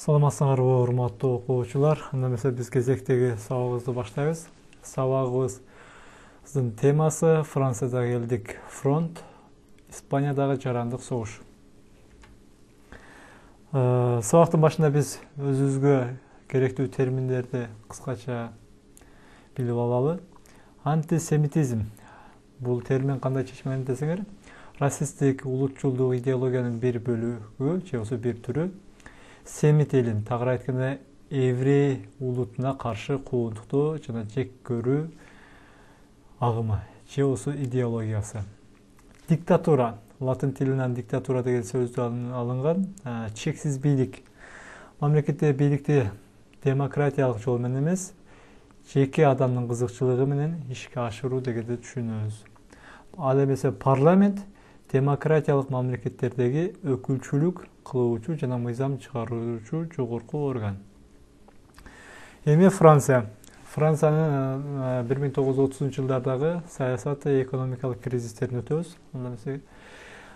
Саламатсыңарбы, урматтуу окуучулар. Анда эмесе биз кезектеги сабагыбызды баштайбыз. Сабагыбыздын темасы Франциядагы элдик фронт, Испаниядагы жарандык согуш. Сабактын башында биз өзүбүзгө керектүү терминдерди кыскача билип алалы. Антисемитизм. Бул термин кандай чечмелен десеңер, расисттик, улутчулдук идеологиянын бир бөлүгү, же болбосо бир түрү. Семит элин, тагыраак айтканда, еврей улутуна каршы куугунтукту жана жек көрүү агымы, же болбосо идеологиясы. Диктатура, латын тилинен диктатура деген сөздөн алынган, чексиз бийлик. Мамлекетте бийликти демократиялык жол менен эмес, жеке адамдын кызыкчылыгы менен ишке ашыруу дегенди түшүнөбүз. Ал эмесе парламент демократиялык мамлекеттердеги өкүлчүлүк кылуучу жана мыйзам чыгаруучу жогорку орган. Эми Франциянын 1930-жылдардагы саясаты экономикалык кризистерин өтөбүз.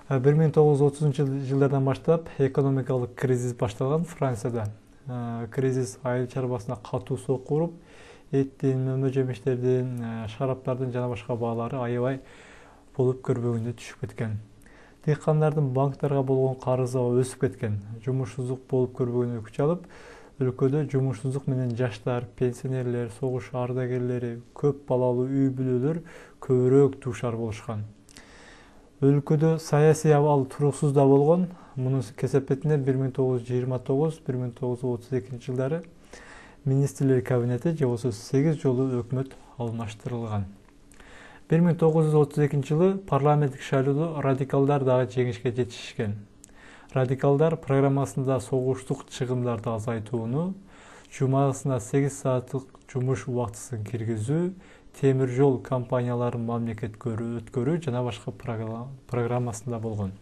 1930-жылдардан баштап экономикалык кризис башталган Францияда. Кризис айыл чарбасына катуу сокку уруп, эттин, мөмө жемиштердин, шараптардын жана башка баалары аябай болуп көрбөгүндө түшүп кеткен. Дыйкандардын банктарга болгон карызы өсүп кеткен. Жумушсуздук болуп көрбөгөнү күч алып, өлкөдө жумушсуздук менен жаштар, пенсионерлер, согуш ардагерлери, көп балалуу үй бүлөлөр көбүрөөк дуушар болушкан. Өлкөдө саясий абал туруксуз да болгон. Мунун кесепетинде 1929-1932 жылдары министрлер кабинети же болбосо 8 жолу өкмөт алмаштырылган. 1932 жылы парламенттик шайлоодо радикалдар дагы жеңишке жетишкен. Радикалдар программасында согуштук чыгымдарды азайтууну, жумасына 8 сааттык жумуш убактысын киргизүү, темир жол компанияларын мамлекетке өткөрүү жана башка программасында болгон.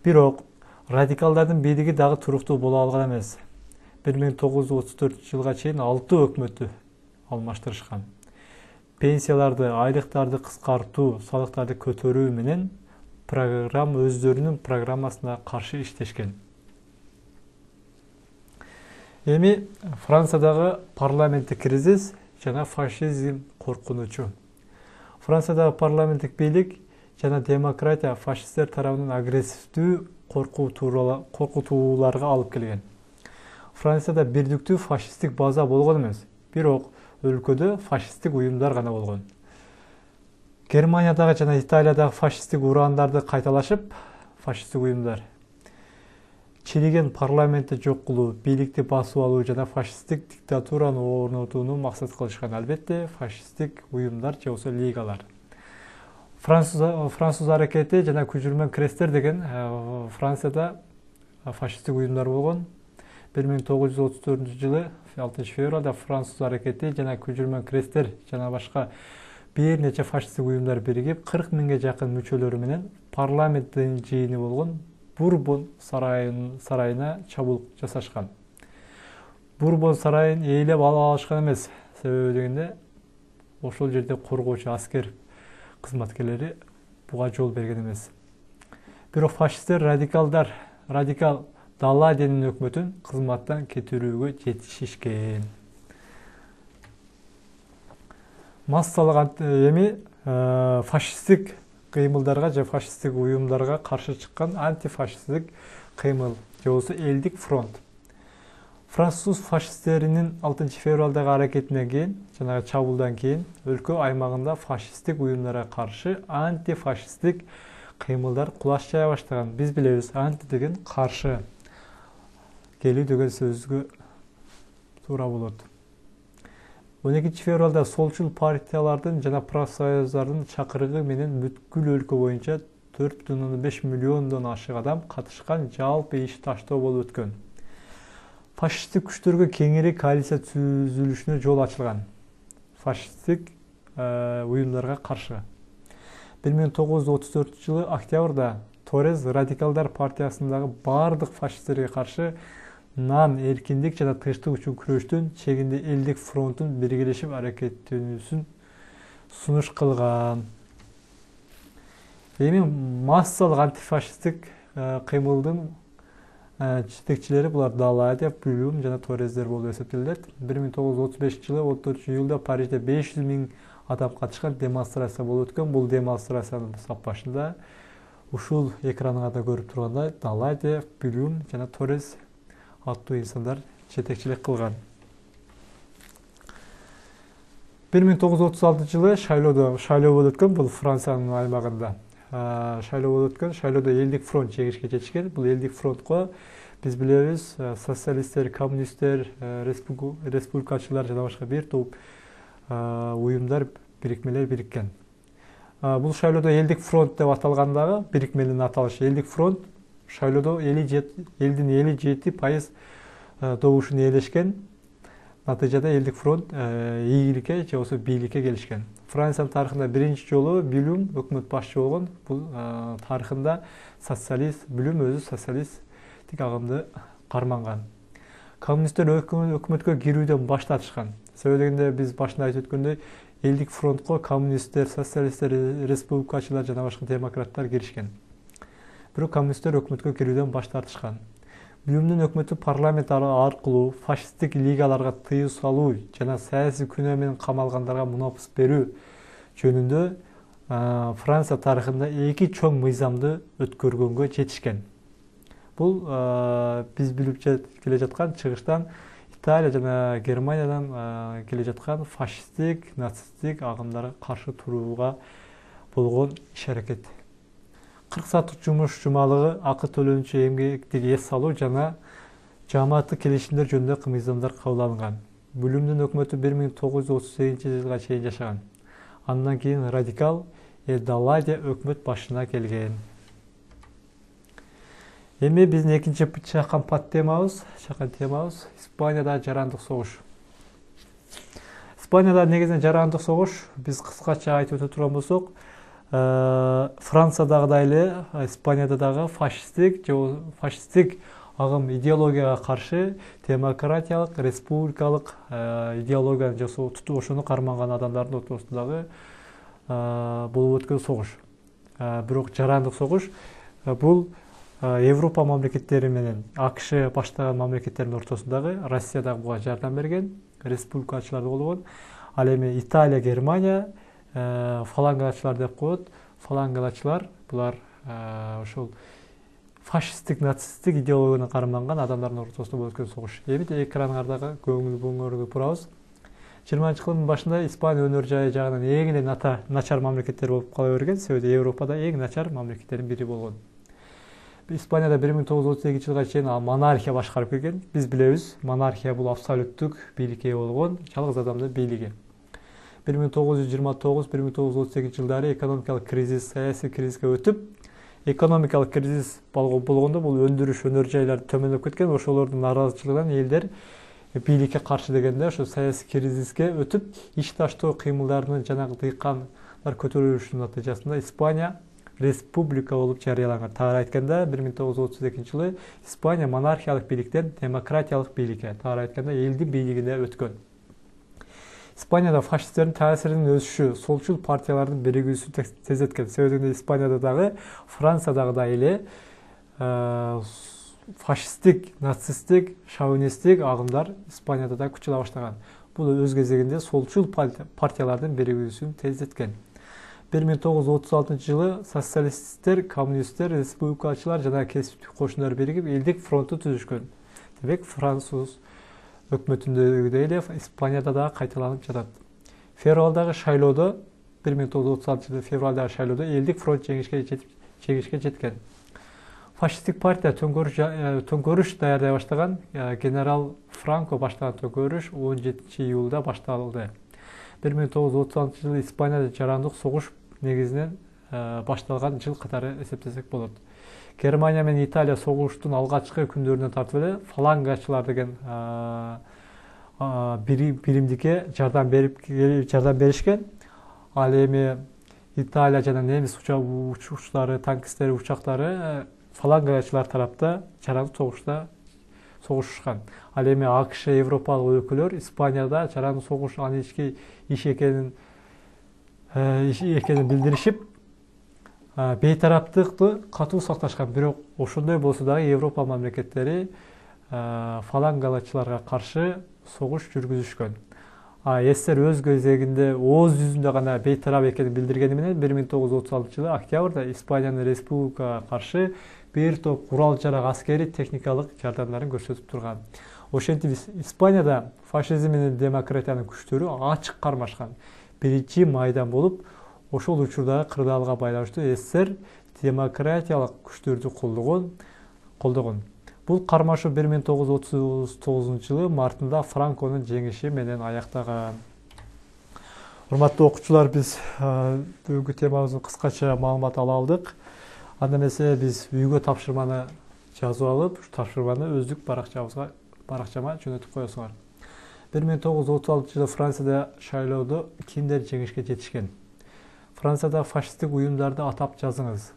Бирок радикалдардын бийлиги дагы туруктуу боло алган эмес. 1934 жылга чейин 6 өкмөттү алмаштырышкан. Пенсияларды, айлыктарды кыскартуу, салыктарды көтөрүү менен өздөрүнүн программасына каршы иштешкен. Эми Франциядагы парламенттик кризис жана фашизм коркунучу. Франциядагы парламенттик бийлик жана демократия фашисттер тарабынан агрессивдүү коркутууларга алып келген. Францияда бирдиктүү фашисттик база болгон эмес, бирок өлкөдө фашисттик уюмдар гана болгон. Германиядагы жана Италиядагы фашисттик урандарды кайталашып, фашисттик уюмдар чириген парламентти жок кылуу, бийликти басып алуу жана фашисттик диктатураны орнотууну максат кылышкан. Албетте, фашисттик уюмдар же болбосо лигалар. Француз аракети жана Күчүрмөн кресттер деген Францияда фашисттик уюмдар болгон. 1934 жылы 6 февралда француз аракети жана Күчүрмөн кресттер жана башка бир нече фашисттик уюмдар биригип 40 миңге жакын мүчөлөрү менен парламенттин жыйыны болгон Бурбон сарайына чабуул жасашкан. Бурбон сарайын ээлеп алышкан эмес, себеби дегенде ошол жерде коргоочу аскер кызматкерлери буга жол берген эмес. Бирок фашисттер радикал Далладинин өкмөтүн кызматтан кетирүүгө жетишишкен. Массалык эми фашисттик кыймылдарга же фашисттик уюмдарга каршы чыккан антифашисттик кыймыл же болбосо элдик фронт. Француз фашисттеринин 6 февралдагы аракетинен кийин, жана чабуулдан кийин өлкө аймагында фашисттик уюмдарга каршы антифашисттик кыймылдар кулаш жая баштаган. Биз билебиз, анти деген каршы, келүү деген сөзгө туура болот. 12 февралда солчул партиялардын жана профсоюздардын чакырыгы менен бүткүл өлкө боюнча 4,5 миллиондон ашык адам катышкан жалпы иш таштоо болуп өткөн. Фашисттик күчтөргө кеңири коалиция түзүлүшүнө жол ачылган. Фашисттик уюмдарга каршы. 1934 жылы октябрда Торез радикалдар партиясындагы бардык фашисттерге каршы нан, эркиндик жана тынчтык үчүн күрөштүн чегинде элдик фронтун биргелешип аракеттенүүсүн сунуш кылган. Эми массалык антифашисттик кыймылдын жетекчилери булар Даладия, Блюм жана Торрездер болуп эсептелет. 1935-жылы 14-июлда Парижде 500 000 адам катышкан демонстрация болуп өткөн. Бул демонстрациянын сап башында ушул экраныңарда көрүп тургандай Даладия, Блюм жана Торрез аттуу инсандар жетекчилик кылган. 1936-жылы шайлоо болуп өткөн. Бул Франциянын аймагында шайлоо болуп өткөн. Шайлоодо элдик фронт жеңишке жетишкен. Бул элдик фронтко биз билебиз социалисттер, коммунисттер, республикачылар жана башка бир топ уюмдар, бирикмелер бириккен. Бул шайлоодо элдик фронт деп аталгандагы бирикменин аталышы. Элдик фронт шайлоодо элдин 57% добушун ээлешкен. Натыйжада элдик фронт ийгиликке же болбосо бийликке келишкен. Франциянын тарыхында биринчи жолу Блюм өкмөт башчы болгон. Бул тарыхында Блюм өзү социалисттик агымды карманган. Коммунисттер өкмөткө кирүүдөн баш тартышкан. Себеби дегенде биз башында айтып өткөндөй элдик фронтко коммунисттер, социалисттер, республикачылар жана башка демократтар киришкен. Бирок коммунисттер өкмөткө кирүүдөн баш тартышкан. Блюмдун өкмөтү парламент аркылуу фашисттик лигаларга тыюу салуу жана саясий күнөө менен камалгандарга мунапыс берүү жөнүндө Франция тарыхында 2 чоң мыйзамды өткөргөнгө жетишкен. Бул биз билип келе жаткан чыгыштан Италия жана Германиядан келе жаткан фашисттик, нацисттик агымдарга каршы турууга болгон иш-аракет. 40 сааттык жумуш жумалыгы, акы төлөнчү эмгектеги эс салуу жана жамааттык келишимдер жөнүндө мыйзамдар кабыл алынган. Блюмдун өкмөтү 1938-жылга чейин жашаган. Андан кийин радикал Даладия өкмөт башына келген. Эми биздин экинчи чакан темабыз Испанияда жарандык согуш. Испанияда негизинен жарандык согуш, биз кыскача айтып өтө турган болсок, Франциядагыдай эле Испанияда дагы фашисттик агым идеологияга каршы демократиялык, республикалык идеологияны жасоо ошону карманган адамдардын ортосундагы болуп өткөн согуш. Бирок жарандык согуш бул Европа мамлекеттери менен АКШ баштаган мамлекеттердин ортосундагы, Россия дагы буга жардам берген, республикачылар болгон. Ал эми Италия, Германия фалангалачылар деп коет. Фалангалачылар булар ошол фашисттик, нацисттик идеологияны карманган адамдардын ортосунда болуп өткөн согуш. Эми экраныңардагы көңүл бурабыз. 20-жылдын башында Испания өнөр жайы жагынан эң эле начар мамлекеттер болуп кала берген. Себеби Европада эң начар мамлекеттердин бири болгон. Испанияда 1938-жылга чейин монархия башкарып келген. Биз билебиз, монархия бул абсолюттук бийликке болгон жалгыз адамдын бийлиги. 1929-1938 жылдары экономикалык кризис, саясий кризиске өтүп, экономикалык кризис болгондо бул өндүрүш, өнөр жайлар төмөндөп кеткен. Ошолордун наразычылыгынан элдер бийликке каршы дегенде ошо саясий кризиске өтүп, иш таштоо кыймылдарынын жанагы дыйкандар көтөрүлүшүнүн натыйжасында Испания республика болуп жарыяланган. Тагыраак айтканда 1932-жылы Испания монархиялык бийликтен демократиялык бийликке, тагыраак айтканда элдин бийлигине өткөн. Испанияда фашисттердин таасиринин өсүшү солчул партиялардын биригүүсү тездеткен. Себеби Испанияда дагы, Франциядагыдай эле фашисттик, нацисттик, шовинисттик агымдар Испанияда да күч ала баштаган. Бул өз кезегинде солчул партиялардын биригүүсүн тездеткен. 1936-жылы социалисттер, коммунисттер, республикачылар жана кесиптик кошундар биригип элдик фронту түзүшкөн. Демек Француз өкмөтүндөгүдөй эле Испанияда да кайталанып жатат. Февралдагы шайлоодо 1936-жылы февралдагы шайлоодо элдик фронт жеңишке жеткен. Фашисттик партия төңкөрүш даярдай баштаган. Генерал Франко баштаган төңкөрүш 17-июлда башталды. 1936-жылы Испанияда жарандык согуш негизинен башталган жыл катары эсептесек болот. Германия менен Италия согуштун алгачкы күндөрүнөн тартып эле фалангачылар деген биримдикке жардам беришкен. Ал эми Италия жана немис учуучулары, танкисттери, учактары фалангачылар тарапта жарандык согушта согушушкан. Ал эми АКШ, Европалык өлкөлөр Испанияда жарандык согуш анын иш экенин билдиришип, бейтараптыкты катуу сакташкан. Бирок ошондой болсо дагы Европа мамлекеттери фалангалачыларга каршы согуш жүргүзүшкөн. СССР өз кезегинде ооз жүзүндө гана бейтарап экенин билдиргени менен 1936-жылы октябрда Испаниянын республикага каршы бир топ курал жарак аскери техникалык жардамдарын көрсөтүп турган. Ошентип Испанияда фашизм менен демократиянын күчтөрү ачык кармашкан. Биринчи майдан болуп, ошол учурдагы кырдаалга байланыштуу СССР демократиялык күчтөрдү колдогон. Бул кармашуу 1939-жылы мартында Франконун жеңиши менен аяктаган. Урматтуу окуучулар, биз бүгүнкү темабыздын кыскача маалымат ала алдык. Анда эмесе биз үйгө тапшырманы жазып алып, ушу тапшырманы өздүк баракчама жөнөтүп коесуңар. 1936-жылы Францияда шайлоодо кимдер жеңишке жетишкен? Францияда фашисттик уюмдарды атап жазыңыз.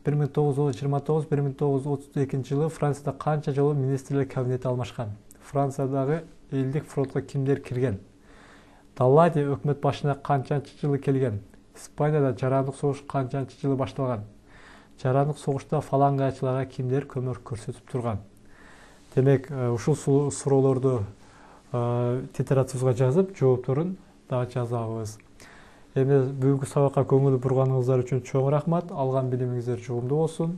1929-1932 жылы Францияда канча жолу министрлер кабинети алмашкан? Франциядагы элдик фронтко кимдер кирген? Даллади өкмөт башына канчанчы жылы келген? Испанияда жарандык согуш канчанчы жылы башталган? Жарандык согушта фалангачыларга кимдер көмөк көрсөтүп турган? Демек, ушул суроолорду тетрадьыбызга жазып, жоопторун дагы жазабыз. Эми бүгүнкү сабакка көңүл бурганыңыздар үчүн чоң рахмат. Алган билимиңиздер жугумдуу болсун.